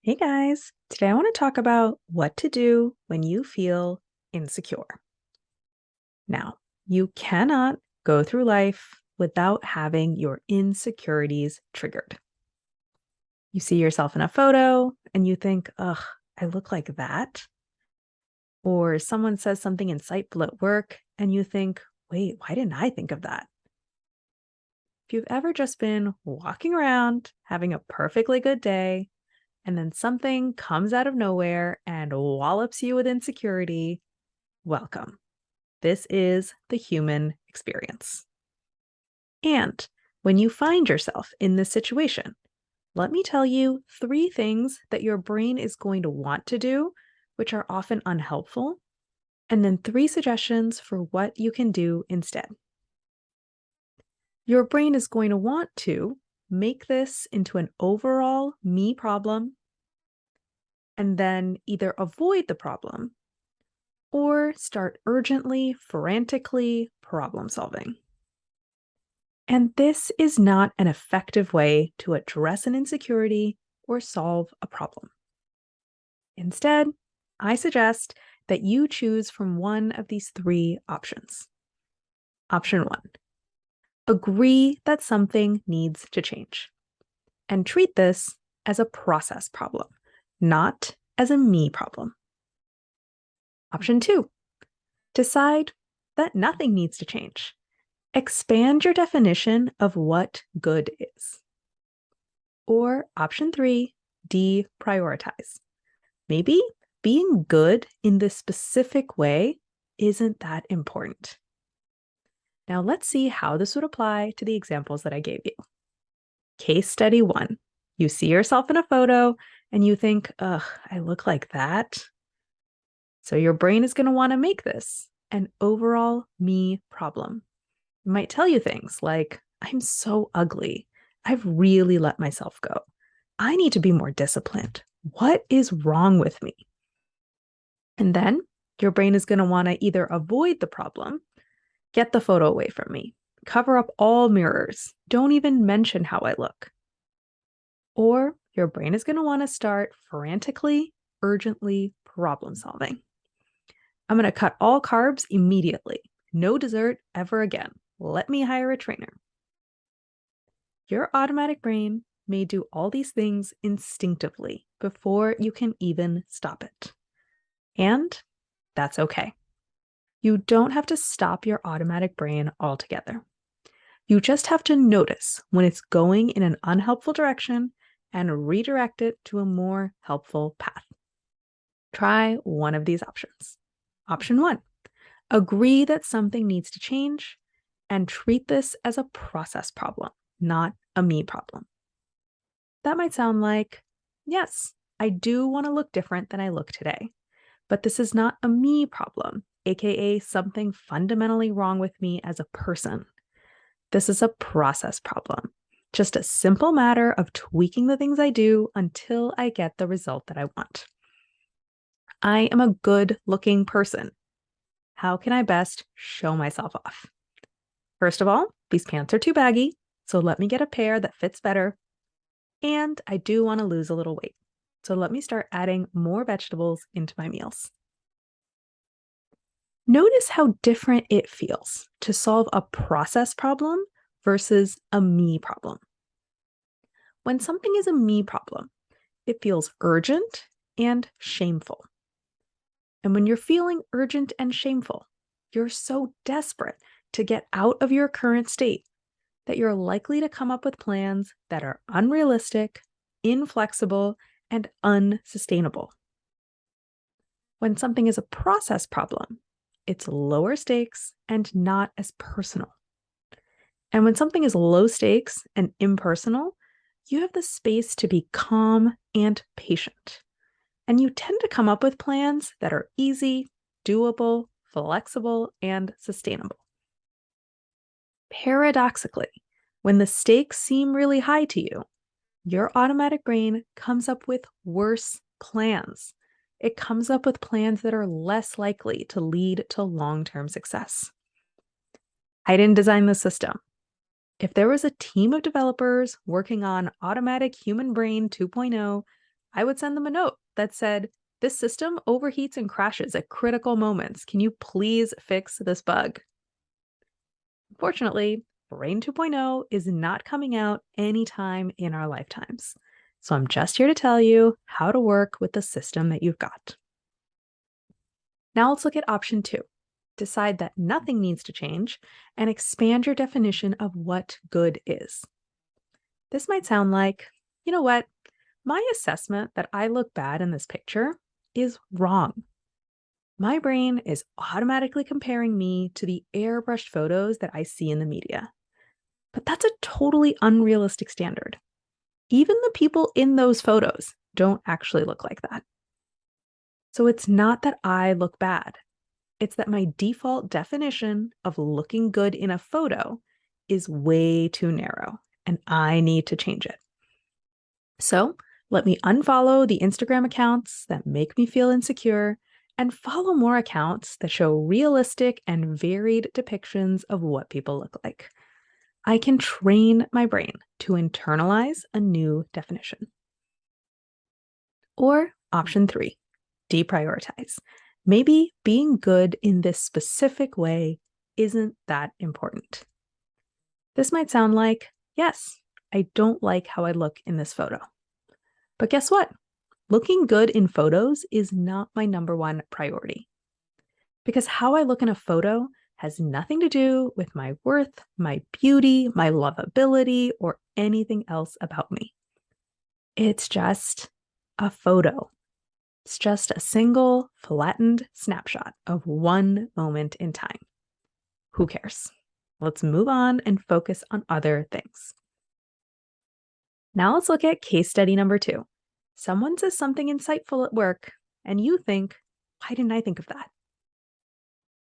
Hey guys, today I want to talk about what to do when you feel insecure. Now, you cannot go through life without having your insecurities triggered. You see yourself in a photo and you think, ugh, I look like that. Or someone says something insightful at work and you think, wait, why didn't I think of that? If you've ever just been walking around having a perfectly good day, and then something comes out of nowhere and wallops you with insecurity, welcome. This is the human experience. And when you find yourself in this situation, let me tell you 3 things that your brain is going to want to do, which are often unhelpful, and then 3 suggestions for what you can do instead. Your brain is going to want to make this into an overall me problem and then either avoid the problem or start urgently, frantically problem solving. And this is not an effective way to address an insecurity or solve a problem. Instead, I suggest that you choose from one of these 3 options. Option 1, agree that something needs to change and treat this as a process problem, not as a me problem. Option 2, decide that nothing needs to change. Expand your definition of what good is. Or option 3, deprioritize. Maybe being good in this specific way isn't that important. Now let's see how this would apply to the examples that I gave you. Case study 1. You see yourself in a photo and you think, ugh, I look like that. So your brain is going to want to make this an overall me problem. It might tell you things like, I'm so ugly. I've really let myself go. I need to be more disciplined. What is wrong with me? And then your brain is going to want to either avoid the problem, get the photo away from me, cover up all mirrors, don't even mention how I look. Or your brain is going to want to start frantically, urgently problem solving. I'm going to cut all carbs immediately. No dessert ever again. Let me hire a trainer. Your automatic brain may do all these things instinctively before you can even stop it. And that's okay. You don't have to stop your automatic brain altogether. You just have to notice when it's going in an unhelpful direction and redirect it to a more helpful path. Try one of these options. Option 1, agree that something needs to change and treat this as a process problem, not a me problem. That might sound like, yes, I do want to look different than I look today, but this is not a me problem, aka something fundamentally wrong with me as a person. This is a process problem, just a simple matter of tweaking the things I do until I get the result that I want. I am a good-looking person. How can I best show myself off? First of all, these pants are too baggy, so let me get a pair that fits better. And I do want to lose a little weight, so let me start adding more vegetables into my meals. Notice how different it feels to solve a process problem versus a me problem. When something is a me problem, it feels urgent and shameful. And when you're feeling urgent and shameful, you're so desperate to get out of your current state that you're likely to come up with plans that are unrealistic, inflexible, and unsustainable. When something is a process problem, it's lower stakes and not as personal. And when something is low stakes and impersonal, you have the space to be calm and patient. And you tend to come up with plans that are easy, doable, flexible, and sustainable. Paradoxically, when the stakes seem really high to you, your automatic brain comes up with worse plans. It comes up with plans that are less likely to lead to long-term success. I didn't design the system. If there was a team of developers working on Automatic Human Brain 2.0, I would send them a note that said, "This system overheats and crashes at critical moments. Can you please fix this bug?" Unfortunately, Brain 2.0 is not coming out anytime in our lifetimes. So I'm just here to tell you how to work with the system that you've got. Now let's look at option 2. Decide that nothing needs to change and expand your definition of what good is. This might sound like, you know what? My assessment that I look bad in this picture is wrong. My brain is automatically comparing me to the airbrushed photos that I see in the media. But that's a totally unrealistic standard. Even the people in those photos don't actually look like that. So it's not that I look bad. It's that my default definition of looking good in a photo is way too narrow, and I need to change it. So let me unfollow the Instagram accounts that make me feel insecure and follow more accounts that show realistic and varied depictions of what people look like. I can train my brain to internalize a new definition. Or option 3, deprioritize. Maybe being good in this specific way isn't that important. This might sound like, yes, I don't like how I look in this photo. But guess what? Looking good in photos is not my number one priority. Because how I look in a photo has nothing to do with my worth, my beauty, my lovability, or anything else about me. It's just a photo. It's just a single flattened snapshot of one moment in time. Who cares? Let's move on and focus on other things. Now let's look at case study number 2. Someone says something insightful at work, and you think, why didn't I think of that?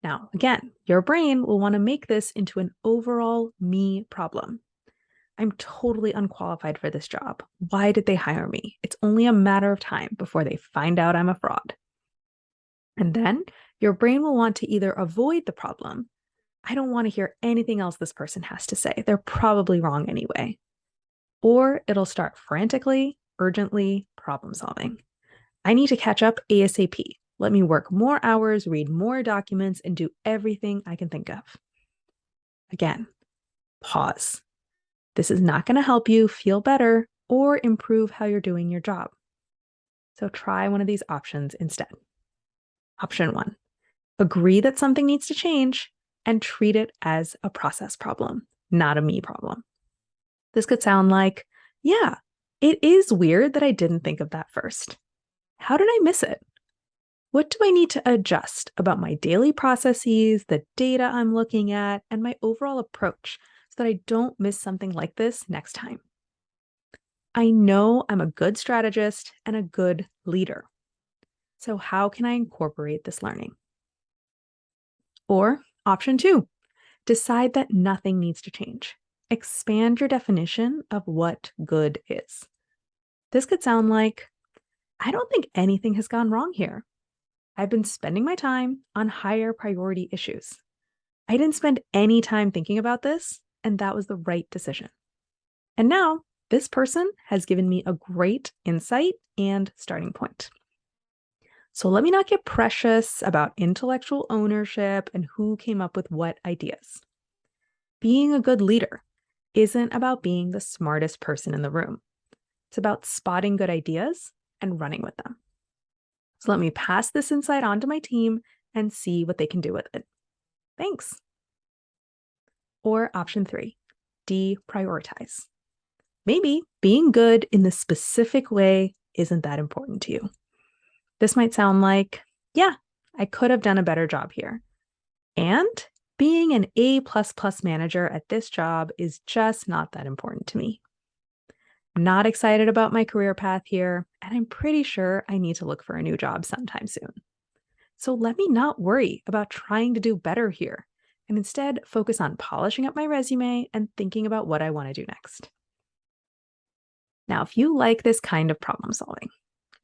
Now, again, your brain will want to make this into an overall me problem. I'm totally unqualified for this job. Why did they hire me? It's only a matter of time before they find out I'm a fraud. And then your brain will want to either avoid the problem. I don't want to hear anything else this person has to say. They're probably wrong anyway. Or it'll start frantically, urgently problem solving. I need to catch up ASAP. Let me work more hours, read more documents, and do everything I can think of. Again, pause. This is not going to help you feel better or improve how you're doing your job. So try one of these options instead. Option 1, agree that something needs to change and treat it as a process problem, not a me problem. This could sound like, yeah, it is weird that I didn't think of that first. How did I miss it? What do I need to adjust about my daily processes, the data I'm looking at, and my overall approach so that I don't miss something like this next time? I know I'm a good strategist and a good leader. So how can I incorporate this learning? Or option 2, decide that nothing needs to change. Expand your definition of what good is. This could sound like, I don't think anything has gone wrong here. I've been spending my time on higher priority issues. I didn't spend any time thinking about this, and that was the right decision. And now, this person has given me a great insight and starting point. So let me not get precious about intellectual ownership and who came up with what ideas. Being a good leader isn't about being the smartest person in the room. It's about spotting good ideas and running with them. So let me pass this insight on to my team and see what they can do with it. Thanks. Or option 3, deprioritize. Maybe being good in this specific way isn't that important to you. This might sound like, yeah, I could have done a better job here. And being an A++ manager at this job is just not that important to me. I'm not excited about my career path here, and I'm pretty sure I need to look for a new job sometime soon. So let me not worry about trying to do better here, and instead focus on polishing up my resume and thinking about what I want to do next. Now, if you like this kind of problem solving,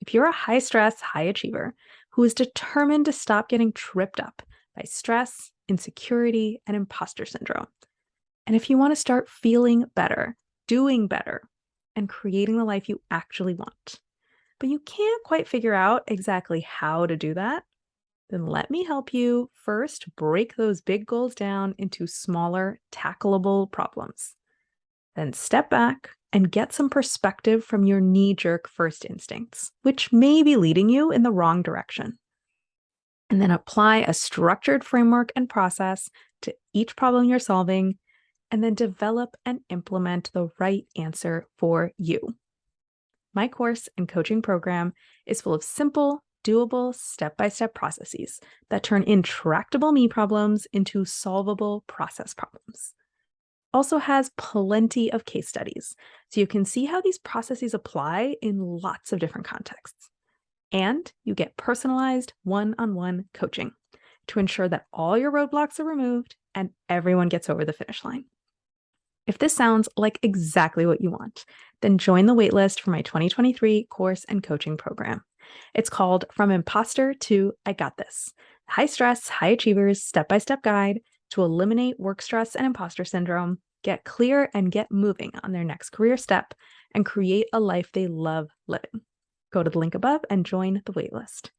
if you're a high stress, high achiever who is determined to stop getting tripped up by stress, insecurity, and imposter syndrome, and if you want to start feeling better, doing better, and creating the life you actually want, but you can't quite figure out exactly how to do that, then let me help you first break those big goals down into smaller, tackleable problems. Then step back and get some perspective from your knee-jerk first instincts, which may be leading you in the wrong direction. And then apply a structured framework and process to each problem you're solving, and then develop and implement the right answer for you. My course and coaching program is full of simple, doable, step-by-step processes that turn intractable me problems into solvable process problems. Also has plenty of case studies, so you can see how these processes apply in lots of different contexts. And you get personalized one-on-one coaching to ensure that all your roadblocks are removed and everyone gets over the finish line. If this sounds like exactly what you want, then join the waitlist for my 2023 course and coaching program. It's called From Imposter to I Got This, High Stress, High Achievers Step-by-Step Guide to eliminate work stress and imposter syndrome, get clear and get moving on their next career step, and create a life they love living. Go to the link above and join the waitlist.